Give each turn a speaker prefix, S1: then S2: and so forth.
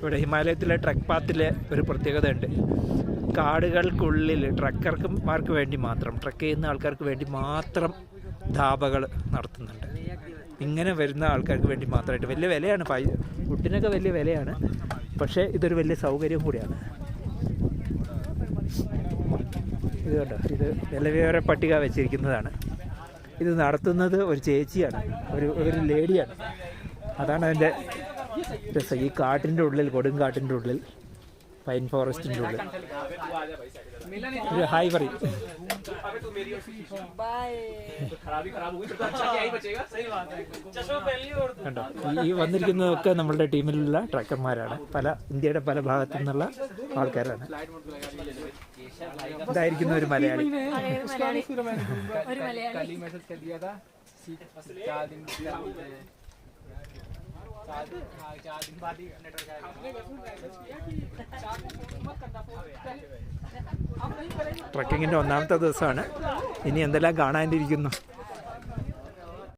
S1: ഇവിടെ ഹിമാലയത്തിലെ ട്രക്ക് പാത്തിൽ ഒരു പ്രത്യേകതയുണ്ട്. കാടുകൾക്കുള്ളിൽ ട്രക്കർമാർക്ക് വേണ്ടി മാത്രം, ട്രക്ക് ചെയ്യുന്ന ആൾക്കാർക്ക് വേണ്ടി മാത്രം ധാബകൾ നടത്തുന്നുണ്ട്. ഇങ്ങനെ വരുന്ന ആൾക്കാർക്ക് വേണ്ടി മാത്രമായിട്ട്. വലിയ വിലയാണ്, ഫുഡിനൊക്കെ വലിയ വിലയാണ്, പക്ഷേ ഇതൊരു വലിയ സൗകര്യം കൂടിയാണ്. ഇത് കണ്ടോ, ഇത് വിലവിവര പട്ടിക വെച്ചിരിക്കുന്നതാണ്. ഇത് നടത്തുന്നത് ഒരു ചേച്ചിയാണ്, ഒരു ലേഡിയാണ്. അതാണ് അതിൻ്റെ രസം. ഈ കാട്ടിൻ്റെ ഉള്ളിൽ, കൊടുങ്കാട്ടിൻ്റെ ഉള്ളിൽ, പൈൻ ഫോറസ്റ്റിൻ്റെ ഉള്ളിൽ ഒരു ഹായ് പറയും. കണ്ടോ, ഈ വന്നിരിക്കുന്നതൊക്കെ നമ്മളുടെ ടീമിലുള്ള ട്രക്കർമാരാണ്. ഇന്ത്യയുടെ പല ഭാഗത്തു നിന്നുള്ള ആൾക്കാരാണ്. ഇതായിരിക്കുന്ന ഒരു മലയാളി. ട്രക്കിങ്ങിൻ്റെ ഒന്നാമത്തെ ദിവസമാണ്. ഇനി എന്തെല്ലാം കാണാനിരിക്കുന്നു.